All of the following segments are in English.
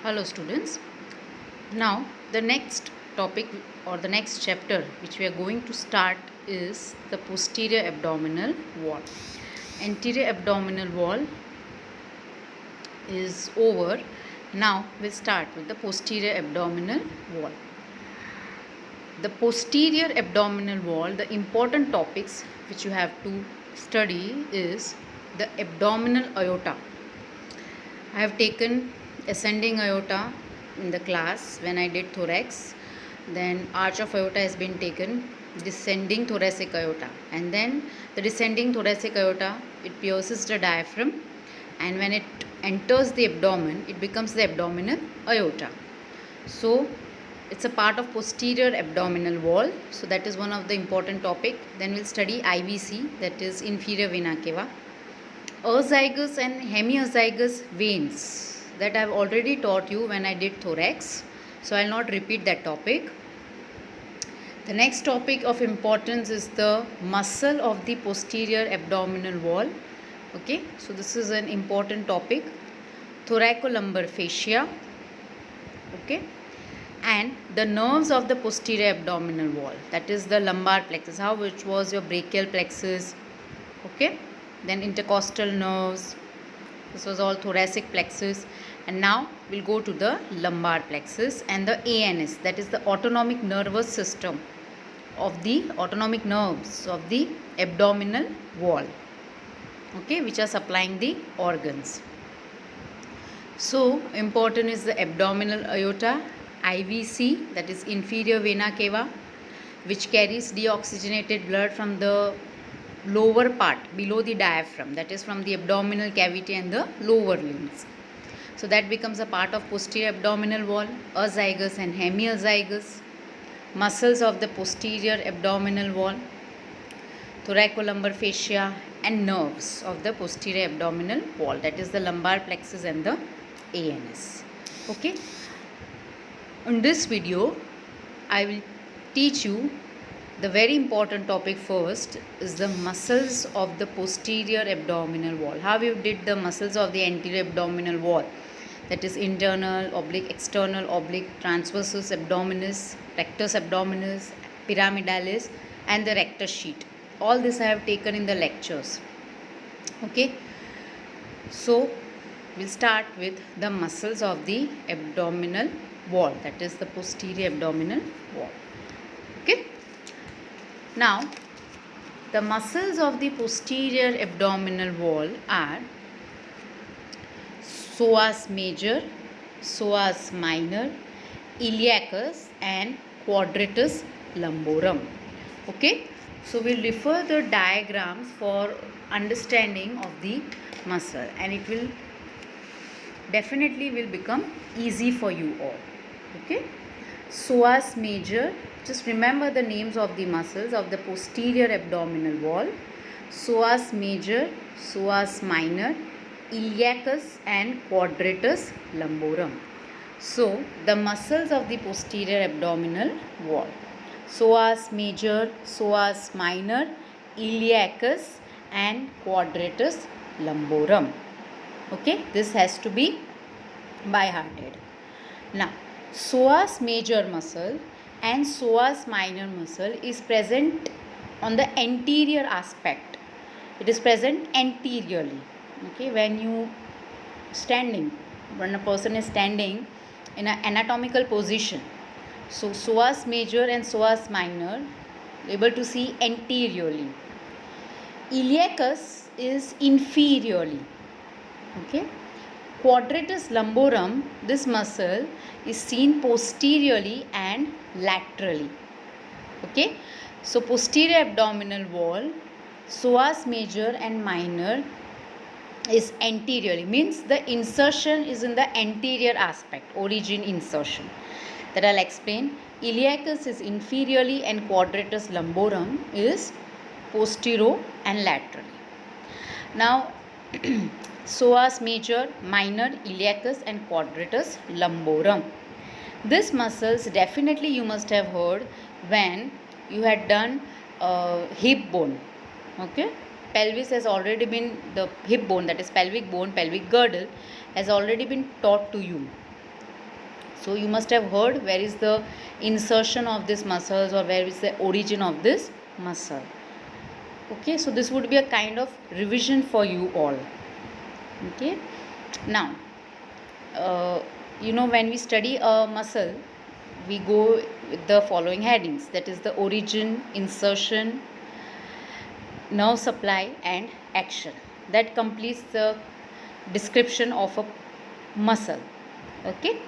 Hello students. Now the next topic or the next chapter which we are going to start is the posterior abdominal wall. Anterior abdominal wall is over. Now we'll start with the posterior abdominal wall. The posterior abdominal wall, the important topics which you have to study is the abdominal aorta. I have taken ascending aorta in the class when I did thorax. Then arch of aorta has been taken, descending thoracic aorta, and then the descending thoracic aorta, it pierces the diaphragm, and when it enters the abdomen, it becomes the abdominal aorta. So it's a part of posterior abdominal wall. So that is one of the important topic. Then we'll study IVC, that is inferior vena cava. Azygous and hemiazygous veins, that I have already taught you when I did thorax, so I will not repeat that topic. The next topic of importance is the muscle of the posterior abdominal wall. Okay, so this is an important topic. Thoracolumbar fascia. Okay, and the nerves of the posterior abdominal wall, that is the lumbar plexus, which was your brachial plexus. Okay, then intercostal nerves, this was all thoracic plexus, and now we'll go to the lumbar plexus and the ANS, that is the autonomic nervous system of the autonomic nerves of the abdominal wall, okay, which are supplying the organs. So important is the abdominal aorta, IVC, that is inferior vena cava, which carries deoxygenated blood from the lower part below the diaphragm, that is from the abdominal cavity and the lower limbs. So that becomes a part of posterior abdominal wall. Azygous and hemiazygous muscles of the posterior abdominal wall, thoracolumbar fascia, and nerves of the posterior abdominal wall, that is the lumbar plexus and the ANS. Okay, in this video I will teach you the very important topic. First is the muscles of the posterior abdominal wall. How you did the muscles of the anterior abdominal wall, that is internal oblique, external oblique, transversus abdominis, rectus abdominis, pyramidalis, and the rectus sheet. All this I have taken in the lectures. Okay, so we'll start with the muscles of the abdominal wall, that is the posterior abdominal wall. Okay, now the muscles of the posterior abdominal wall are psoas major, psoas minor, iliacus, and quadratus lumborum. Okay, so we'll refer the diagrams for understanding of the muscle, and it will definitely will become easy for you all. Okay, psoas major, just remember the names of the muscles of the posterior abdominal wall: psoas major, psoas minor, iliacus, and quadratus lumborum. So the muscles of the posterior abdominal wall: psoas major, psoas minor, iliacus, and quadratus lumborum. Okay, this has to be by hearted. Now psoas major muscle and psoas minor muscle is present on the anterior aspect. It is present anteriorly. Okay, when a person is standing in an anatomical position, so psoas major and psoas minor able to see anteriorly. Iliacus is inferiorly. Okay, quadratus lumborum, this muscle is seen posteriorly and laterally. Okay, so posterior abdominal wall, psoas major and minor is anteriorly, means the insertion is in the anterior aspect, origin insertion, that I'll explain. Iliacus is inferiorly and quadratus lumborum is posterior and laterally. Now psoas major, minor, iliacus, and quadratus lumborum. These muscles definitely you must have heard when you had done hip bone. Okay, pelvis has already been, the hip bone, that is pelvic bone, pelvic girdle has already been taught to you. So you must have heard where is the insertion of this muscles or where is the origin of this muscle. Okay, so this would be a kind of revision for you all. Okay, now when we study a muscle, we go with the following headings, that is the origin, insertion, nerve supply and action. That completes the description of a muscle. Okay,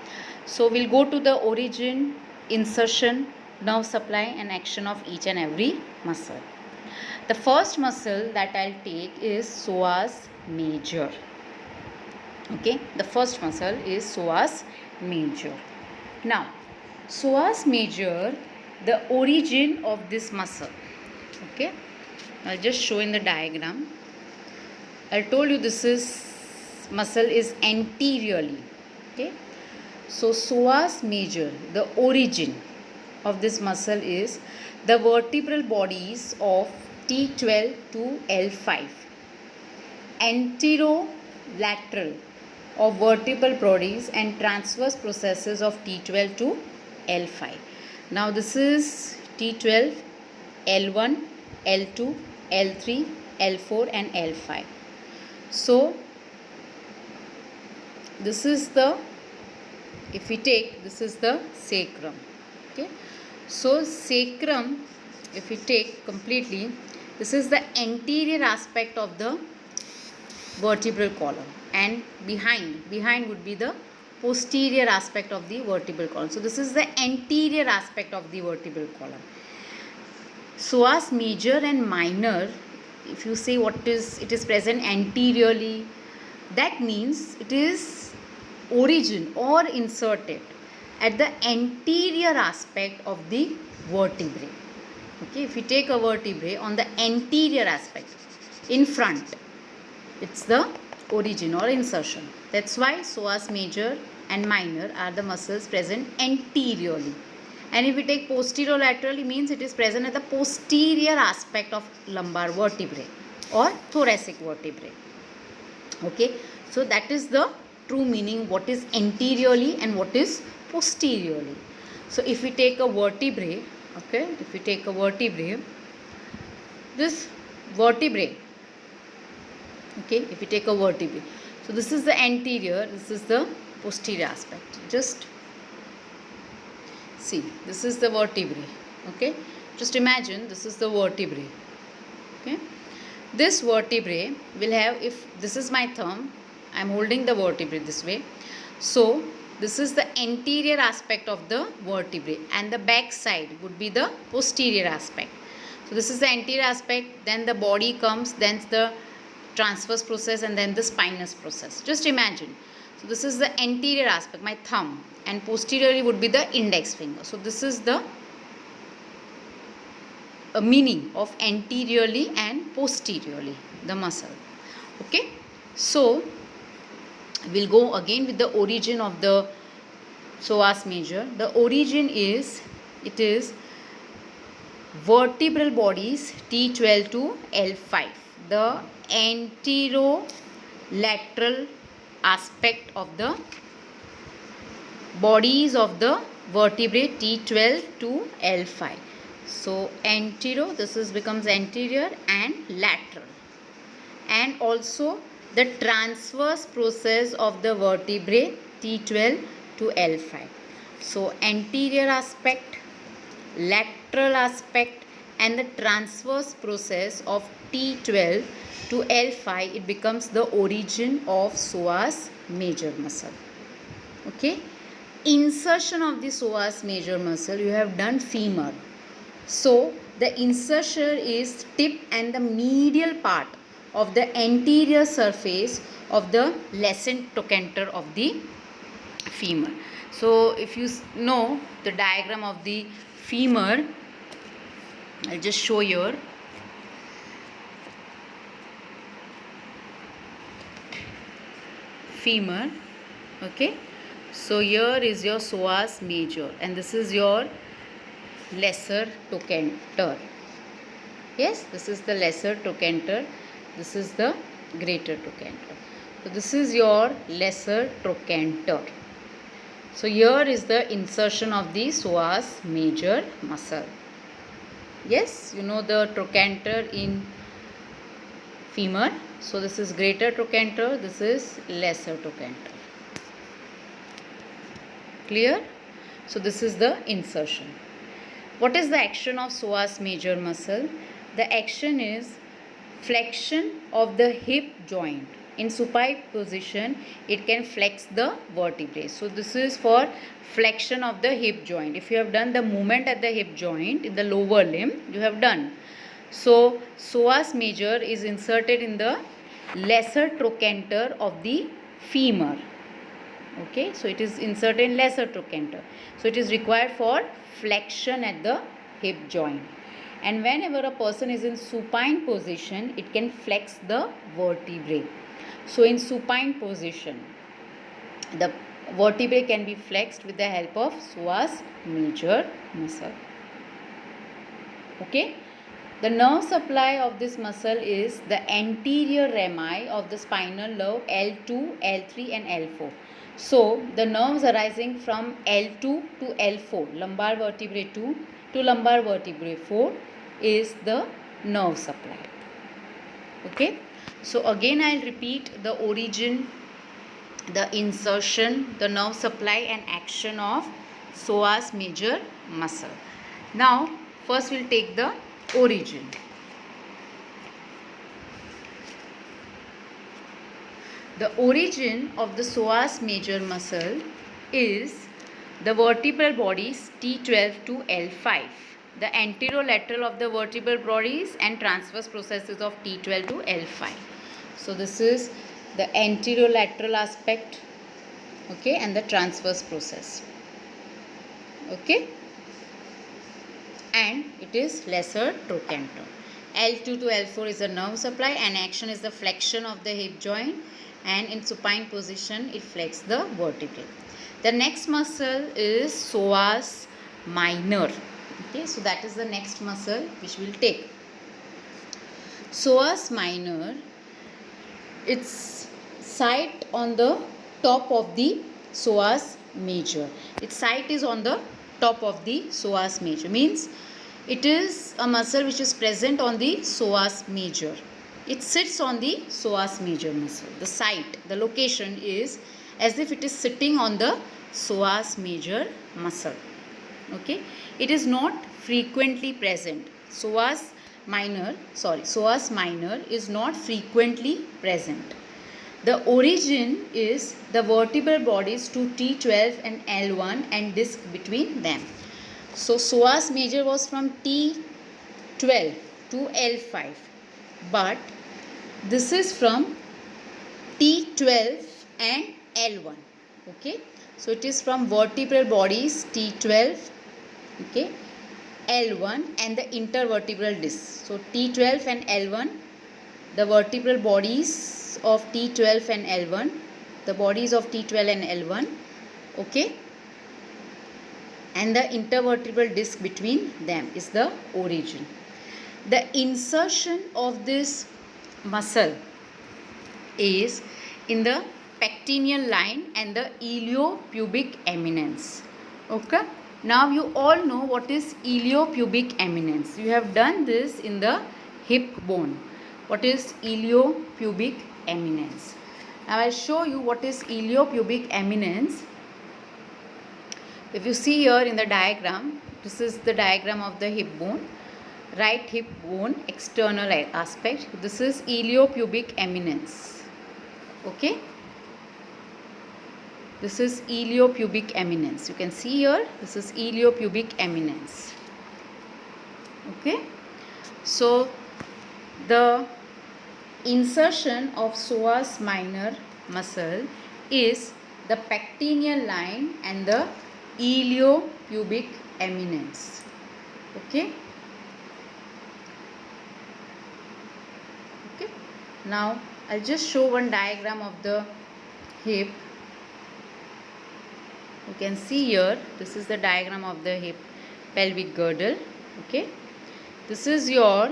so we'll go to the origin, insertion, nerve supply and action of each and every muscle. The first muscle that I'll take is psoas major. Okay, the first muscle is psoas major. Now, psoas major, the origin of this muscle. Okay, I'll just show in the diagram. I told you this muscle is anteriorly. Okay, so psoas major, the origin of this muscle is the vertebral bodies of T12 to L5, anterolateral of vertebral bodies and transverse processes of T12 to L5. Now this is T12, L1, L2, L3, L4 and L5. So this is the, if we take, this is the sacrum. Okay, so sacrum, if we take completely, this is the anterior aspect of the vertebral column, and behind would be the posterior aspect of the vertebral column. So this is the anterior aspect of the vertebral column. Psoas major and minor, if you say what is, it is present anteriorly, that means it is origin or inserted at the anterior aspect of the vertebrae. Okay, if you take a vertebrae on the anterior aspect, in front, it's the origin or insertion. That's why psoas major and minor are the muscles present anteriorly. And if we take posterolaterally, means it is present at the posterior aspect of lumbar vertebrae or thoracic vertebrae. Okay, so that is the true meaning, what is anteriorly and what is posteriorly. So if we take a vertebrae, okay, if we take a vertebrae, this vertebrae, okay, if we take a vertebrae, so this is the anterior, this is the posterior aspect. Just see, this is the vertebrae. Okay, just imagine this is the vertebrae. Okay, this vertebrae will have, if this is my thumb, I am holding the vertebrae this way, so this is the anterior aspect of the vertebrae and the back side would be the posterior aspect. So this is the anterior aspect, then the body comes, then the transverse process and then the spinous process. Just imagine. So this is the anterior aspect, my thumb, and posteriorly would be the index finger. So this is the meaning of anteriorly and posteriorly, the muscle. Okay, so we'll go again with the origin of the psoas major. The origin is, it is vertebral bodies T12 to L5, the anterolateral aspect of the bodies of the vertebrae T12 to L5. So antero, this is becomes anterior and lateral, and also the transverse process of the vertebrae T12 to L5. So anterior aspect, lateral aspect and the transverse process of T12 to L5, it becomes the origin of psoas major muscle. Okay, insertion of the psoas major muscle, you have done femur. So the insertion is tip and the medial part of the anterior surface of the lessened trochanter of the femur. So if you know the diagram of the femur, I'll just show here. Femur. Okay, so here is your psoas major and this is your lesser trochanter. Yes, this is the lesser trochanter, this is the greater trochanter. So this is your lesser trochanter. So here is the insertion of the psoas major muscle. Yes, you know the trochanter in femur. So this is greater trochanter, this is lesser trochanter. Clear? So this is the insertion. What is the action of psoas major muscle? The action is flexion of the hip joint. In supine position, it can flex the vertebrae. So this is for flexion of the hip joint. If you have done the movement at the hip joint in the lower limb, you have done. So psoas major is inserted in the lesser trochanter of the femur. Okay, so it is inserted in lesser trochanter. So it is required for flexion at the hip joint. And whenever a person is in supine position, it can flex the vertebrae. So in supine position, the vertebrae can be flexed with the help of psoas major muscle. Okay. The nerve supply of this muscle is the anterior rami of the spinal nerve L2, L3 and L4. So the nerves arising from L2 to L4, lumbar vertebrae 2 to lumbar vertebrae 4 is the nerve supply. Okay. So again I will repeat the origin, the insertion, the nerve supply and action of psoas major muscle. Now first we will take the origin. The origin of the psoas major muscle is the vertebral bodies T12 to L5, the anterolateral of the vertebral bodies and transverse processes of T12 to L5. So this is the anterolateral aspect, okay, and the transverse process, okay, and it is lesser trochanter. L2 to L4 is the nerve supply and action is the flexion of the hip joint, and in supine position it flexes the vertebrae. The next muscle is psoas minor. Okay, so that is the next muscle which we will take. Psoas minor, its site on the top of the psoas major. Its site is on the top of the psoas major, means it is a muscle which is present on the psoas major. It sits on the psoas major muscle. The site, the location is as if it is sitting on the psoas major muscle. Okay, it is not frequently present. Psoas minor is not frequently present. The origin is the vertebral bodies to T12 and L1 and disc between them. So psoas major was from T12 to L5, but this is from T12 and L1. Okay, so it is from vertebral bodies T12, okay, L1 and the intervertebral disc. So T12 and L1, the vertebral bodies of T12 and L1, the bodies of T12 and L1, okay, and the intervertebral disc between them is the origin. The insertion of this muscle is in the pectineal line and the iliopubic eminence. Okay, now you all know what is iliopubic eminence. You have done this in the hip bone. What is iliopubic eminence? Now I will show you what is iliopubic eminence. If you see here in the diagram, this is the diagram of the hip bone, right hip bone external aspect. This is iliopubic eminence. Okay, this is iliopubic eminence. You can see here, this is iliopubic eminence. Okay, so the insertion of psoas minor muscle is the pectineal line and the iliopubic eminence. Okay. Okay. Now I'll just show one diagram of the hip. You can see here, this is the diagram of the hip pelvic girdle. Okay. This is your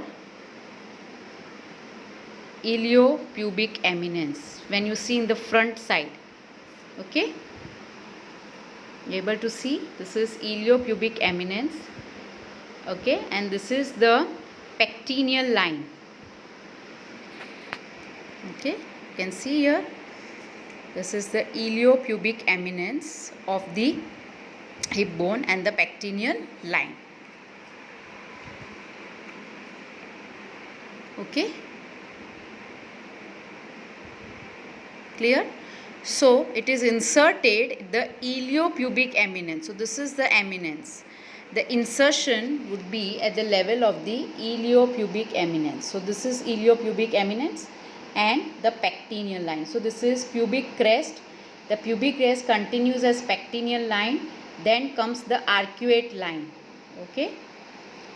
iliopubic eminence when you see in the front side. Okay. able to see? This is iliopubic eminence. Okay, and this is the pectineal line. Okay, you can see here. This is the iliopubic eminence of the hip bone and the pectineal line. Okay, clear? So it is inserted the iliopubic eminence. So this is the eminence. The insertion would be at the level of the iliopubic eminence. So this is iliopubic eminence and the pectineal line. So this is pubic crest. The pubic crest continues as pectineal line. Then comes the arcuate line. Okay.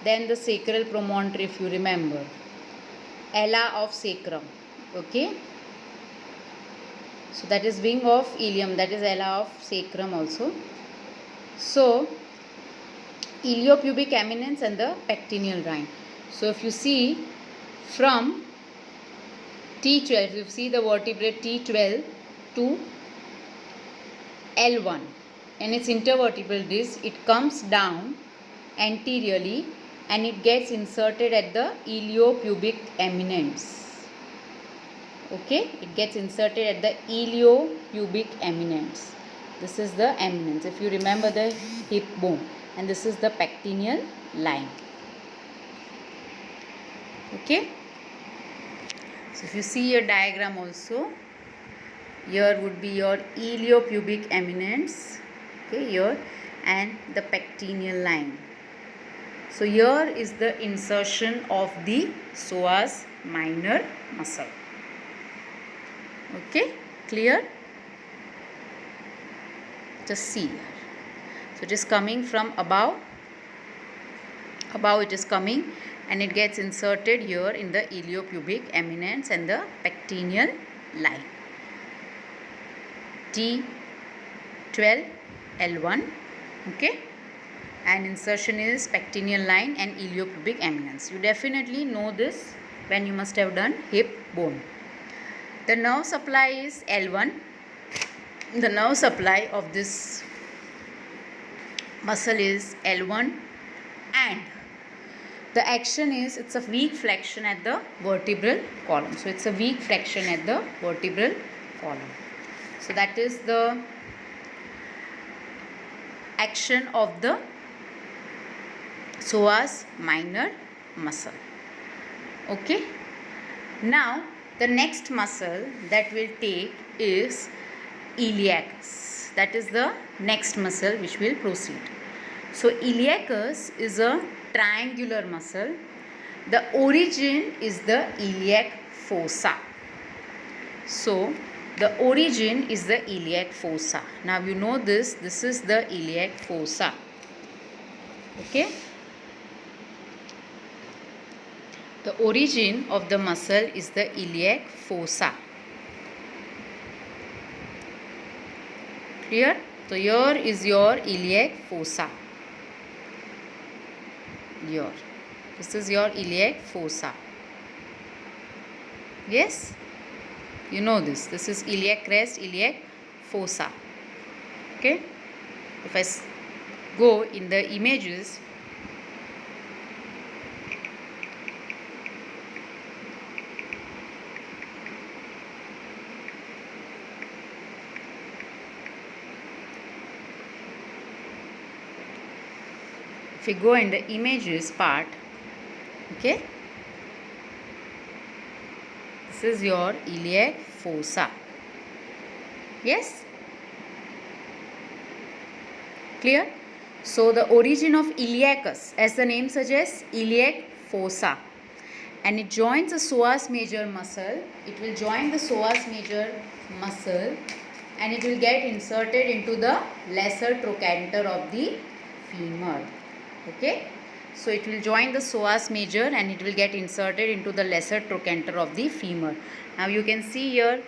Then the sacral promontory, if you remember. Ala of sacrum. Okay. So that is wing of ilium. That is ala of sacrum also. So iliopubic eminence and the pectineal line. So if you see from T12, you see the vertebrae T12 to L1 and its intervertebral disc, it comes down anteriorly and it gets inserted at the iliopubic eminence. Okay, it gets inserted at the iliopubic eminence. This is the eminence, if you remember the hip bone, and this is the pectineal line. Okay, so if you see your diagram also, here would be your iliopubic eminence, okay, here, and the pectineal line. So here is the insertion of the psoas minor muscle. Okay, clear? Just see here. So it is coming from above. Above it is coming and it gets inserted here in the iliopubic eminence and the pectineal line. T12 L1. Okay, and insertion is pectineal line and iliopubic eminence. You definitely know this when you must have done hip bone. The nerve supply is L1. The nerve supply of this muscle is L1 and the action is, it's a weak flexion at the vertebral column. So it's a weak flexion at the vertebral column. So that is the action of the psoas minor muscle. Okay. Now the next muscle that we'll take is iliacus. That is the next muscle which will proceed. So iliacus is a triangular muscle. The origin is the iliac fossa. So the origin is the iliac fossa. Now you know this. This is the iliac fossa. Okay. The origin of the muscle is the iliac fossa. Clear? So here is your iliac fossa. Here. This is your iliac fossa. Yes? You know this. This is iliac crest, iliac fossa. Okay? If I go in the images, if we go in the images part, okay, this is your iliac fossa. Yes? Clear? So the origin of iliacus, as the name suggests, iliac fossa, and it joins the psoas major muscle. It will join the psoas major muscle and it will get inserted into the lesser trochanter of the femur. Okay, so it will join the psoas major and it will get inserted into the lesser trochanter of the femur. Now you can see here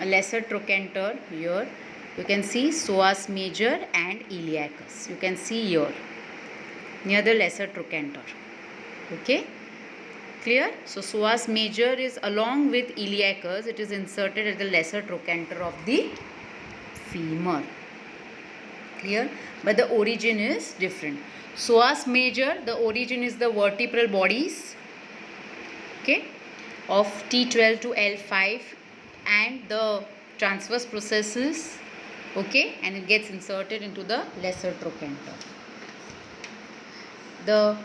a lesser trochanter. Here you can see psoas major and iliacus. You can see here near the lesser trochanter. Okay, clear? So psoas major is along with iliacus. It is inserted at the lesser trochanter of the femur. clear, but the origin is different. Psoas major, the origin is the vertebral bodies, okay, of T12 to L5, and the transverse processes, okay, and it gets inserted into the lesser trochanter. The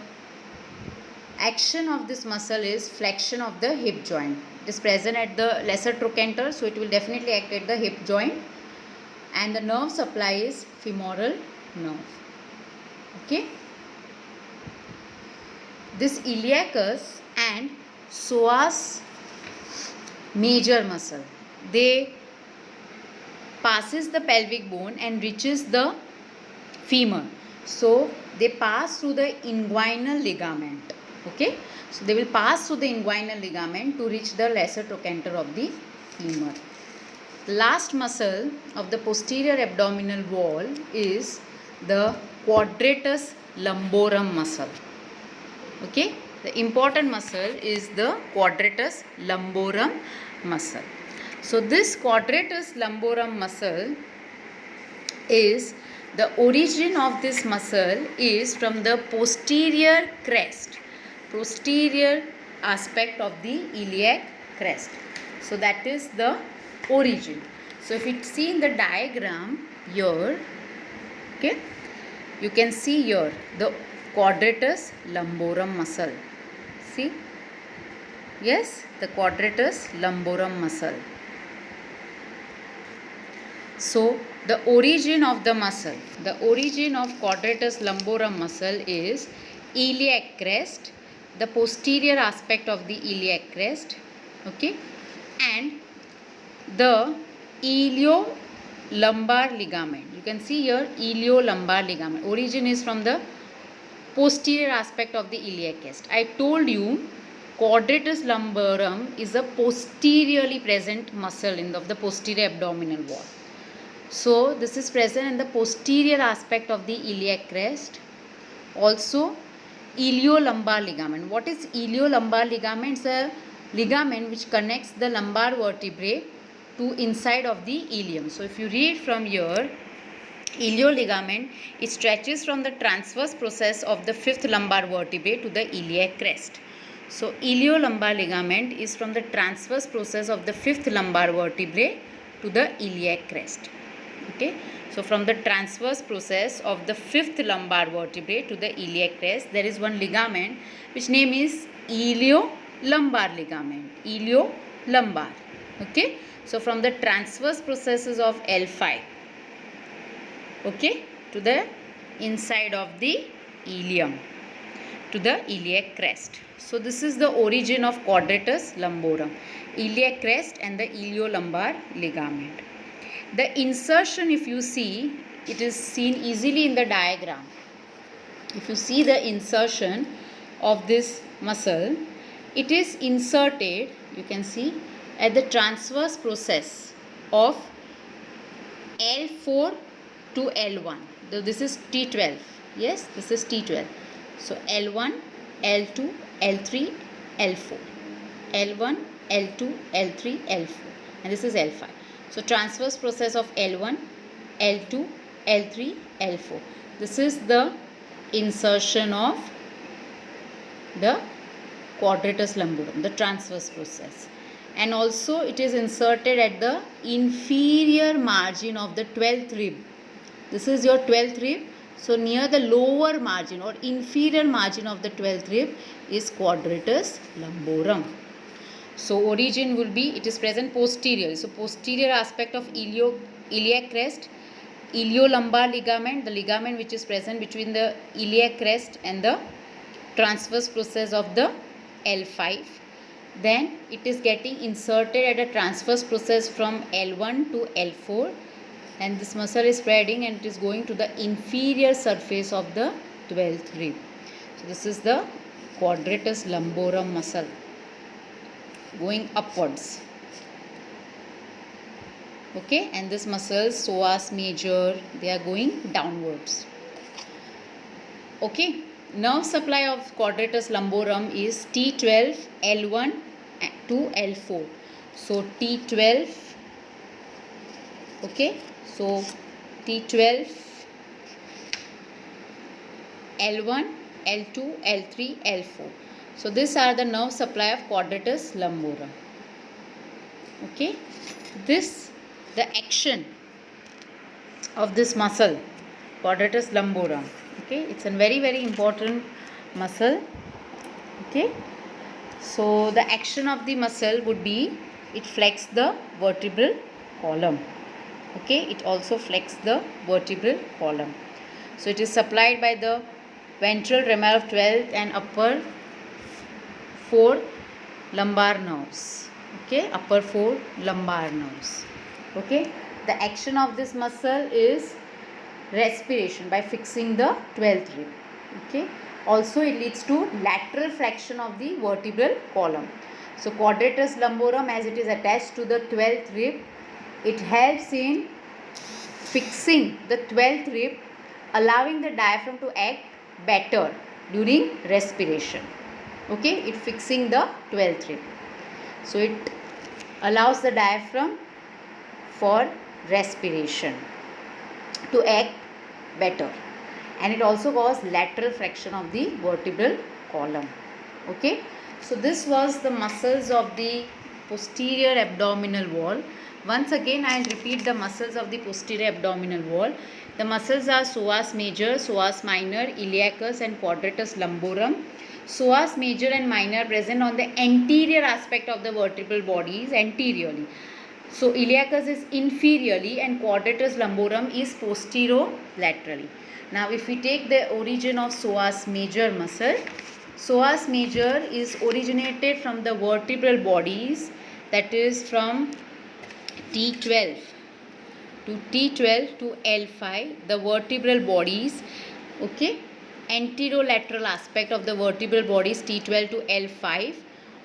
action of this muscle is flexion of the hip joint. It is present at the lesser trochanter, so it will definitely act at the hip joint, and the nerve supply is femoral nerve, okay. This iliacus and psoas major muscle, they passes the pelvic bone and reaches the femur, so they pass through the inguinal ligament, okay. So they will pass through the inguinal ligament to reach the lesser trochanter of the femur. Last muscle of the posterior abdominal wall is the quadratus lumborum muscle, okay. The important muscle is the quadratus lumborum muscle. So this quadratus lumborum muscle is, the origin of this muscle is from the posterior crest, posterior aspect of the iliac crest. So that is the origin. So if you see in the diagram here, okay, you can see here the quadratus lumborum muscle. See, yes, the quadratus lumborum muscle. So the origin of the muscle, the origin of quadratus lumborum muscle is iliac crest, the posterior aspect of the iliac crest, okay, and the iliolumbar ligament. You can see here iliolumbar ligament. Origin is from the posterior aspect of the iliac crest. I told you quadratus lumborum is a posteriorly present muscle of the posterior abdominal wall. So this is present in the posterior aspect of the iliac crest. Also iliolumbar ligament. What is iliolumbar ligament? It's a ligament which connects the lumbar vertebrae to inside of the ilium. So if you read from here, ilio ligament, it stretches from the transverse process of the fifth lumbar vertebrae to the iliac crest. So iliolumbar ligament is from the transverse process of the fifth lumbar vertebrae to the iliac crest, okay. So from the transverse process of the fifth lumbar vertebrae to the iliac crest, there is one ligament which name is iliolumbar ligament, iliolumbar, okay. So from the transverse processes of L5, okay, to the inside of the ilium, to the iliac crest. So this is the origin of quadratus lumborum, iliac crest and the iliolumbar ligament. The insertion, if you see, it is seen easily in the diagram. If you see the insertion of this muscle, it is inserted, you can see, at the transverse process of L4 to L1. This is T12. Yes, this is T12. So L1, L2, L3, L4. L1, L2, L3, L4. And this is L5. So transverse process of L1, L2, L3, L4. This is the insertion of the quadratus lumborum, the transverse process. And also it is inserted at the inferior margin of the 12th rib. This is your 12th rib. So near the lower margin or inferior margin of the 12th rib is quadratus lumborum. So origin will be, it is present posterior. So posterior aspect of iliac crest, iliolumbar ligament, the ligament which is present between the iliac crest and the transverse process of the L5. Then it is getting inserted at a transverse process from L1 to L4, and this muscle is spreading and it is going to the inferior surface of the 12th rib. So this is the quadratus lumborum muscle going upwards, okay, and this muscle psoas major, they are going downwards, okay. Nerve supply of quadratus lumborum is T12, L1 to L4. So T12, okay, so T12 L1, L2, L3, L4. So these are the nerve supply of quadratus lumborum. Okay, the action of this muscle, quadratus lumborum. Okay, it's a very important muscle. Okay, so the action of the muscle would be, it flexes the vertebral column. Okay, it also flexes the vertebral column. So it is supplied by the ventral remar of 12th and upper 4 lumbar nerves. Okay, upper 4 lumbar nerves. Okay, the action of this muscle is respiration by fixing the 12th rib. Okay, also it leads to lateral flexion of the vertebral column. So quadratus lumborum, as it is attached to the 12th rib, it helps in fixing the 12th rib, allowing the diaphragm to act better during respiration. Okay, it fixing the 12th rib. So it allows the diaphragm for respiration to act better, and it also causes lateral flexion of the vertebral column. Okay, so this was the muscles of the posterior abdominal wall. Once again I will repeat the muscles of the posterior abdominal wall. The muscles are psoas major, psoas minor, iliacus and quadratus lumborum. Psoas major and minor present on the anterior aspect of the vertebral bodies anteriorly. So iliacus is inferiorly and quadratus lumborum is posterolaterally. Now if we take the origin of psoas major muscle, psoas major is originated from the vertebral bodies, that is from T12 to L5, the vertebral bodies. Okay, anterolateral aspect of the vertebral bodies T12 to L5.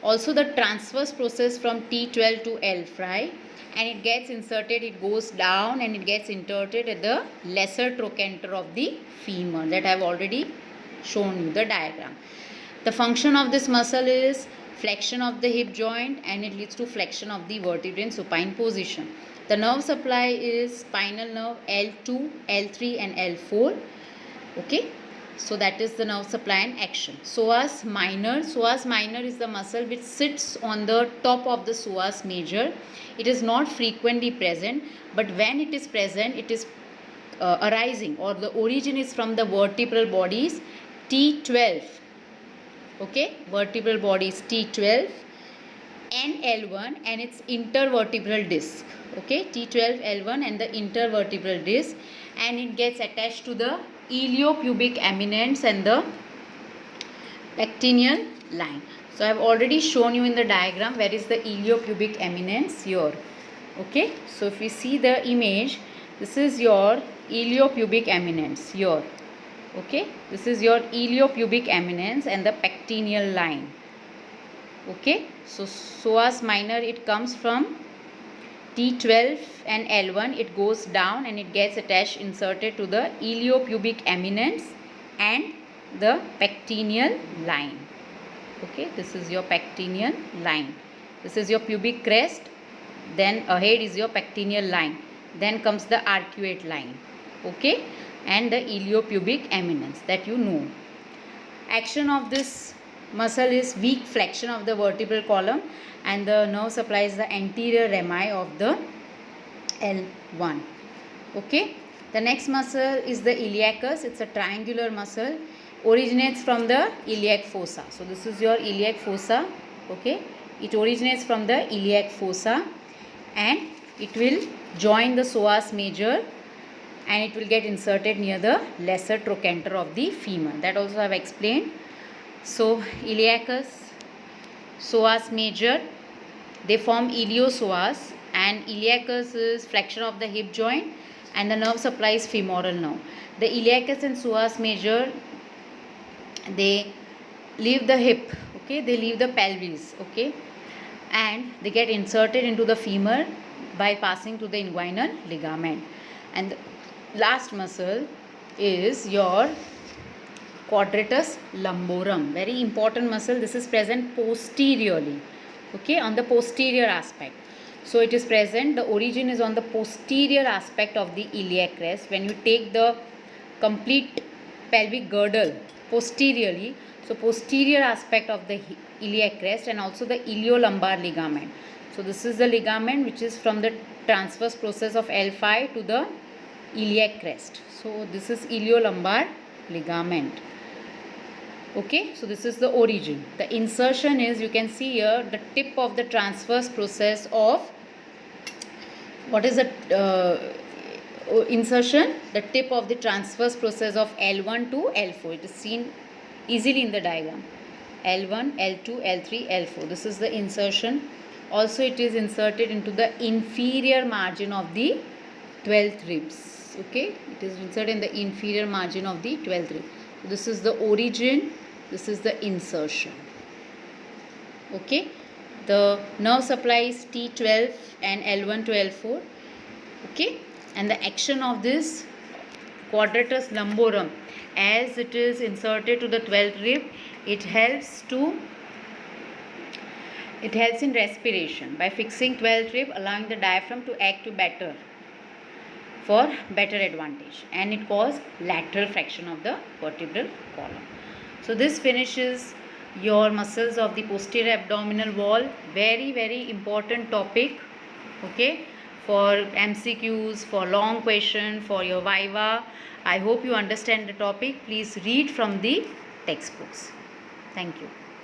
Also the transverse process from T12 to L5, and it gets inserted, it goes down and it gets inserted at the lesser trochanter of the femur, that I have already shown you the diagram. The function of this muscle is flexion of the hip joint, and it leads to flexion of the vertebrae in supine position. The nerve supply is spinal nerve L2, L3 and L4. Okay, so that is the nerve supply and action. Psoas minor is the muscle which sits on the top of the psoas major. It is not frequently present, but when it is present, it is arising, or the origin is from the vertebral bodies T12. Okay, vertebral bodies T12 and L1 and its intervertebral disc. Okay, T12, L1 and the intervertebral disc, and it gets attached to the iliopubic eminence and the pectineal line. So I have already shown you in the diagram where is the iliopubic eminence here. Okay, so if we see the image, this is your iliopubic eminence here. Okay, this is your iliopubic eminence and the pectineal line. Okay, so psoas minor, it comes from T12 and L1, it goes down and it gets attached, inserted to the iliopubic eminence and the pectineal line. Okay, this is your pectineal line. This is your pubic crest, then ahead is your pectineal line, then comes the arcuate line. Okay, and the iliopubic eminence, that you know. Action of this muscle is weak flexion of the vertebral column, and the nerve supplies the anterior rami of the L1. Okay, the next muscle is the iliacus. It's a triangular muscle, originates from the iliac fossa. So this is your iliac fossa. Okay, it originates from the iliac fossa and it will join the psoas major and it will get inserted near the lesser trochanter of the femur. That also I have explained. So iliacus, psoas major, they form iliopsoas, and iliacus is flexion of the hip joint and the nerve supply is femoral nerve. The iliacus and psoas major, they leave the hip, okay, they leave the pelvis, okay, and they get inserted into the femur by passing to the inguinal ligament. And the last muscle is your quadratus lumborum, very important muscle. This is present posteriorly, okay, on the posterior aspect. So it is present, the origin is on the posterior aspect of the iliac crest. When you take the complete pelvic girdle posteriorly. So posterior aspect of the iliac crest and also the iliolumbar ligament. So this is the ligament which is from the transverse process of L5 to the iliac crest. So this is iliolumbar ligament. Okay, so this is the origin. The insertion is, you can see here, the tip of the transverse process of, what is the insertion? The tip of the transverse process of L1 to L4. It is seen easily in the diagram. L1, L2, L3, L4. This is the insertion. Also it is inserted into the inferior margin of the 12th ribs. Okay, it is inserted in the inferior margin of the 12th rib. So this is the origin, this is the insertion. Okay, the nerve supply is T12 and L1 to L4. Okay, and the action of this quadratus lumborum, as it is inserted to the 12th rib, it helps in respiration by fixing 12th rib, allowing the diaphragm to act to better for better advantage, and it causes lateral flexion of the vertebral column. So this finishes your muscles of the posterior abdominal wall. Very, very important topic. Okay, for MCQs, for long question, for your viva. I hope you understand the topic. Please read from the textbooks. Thank you.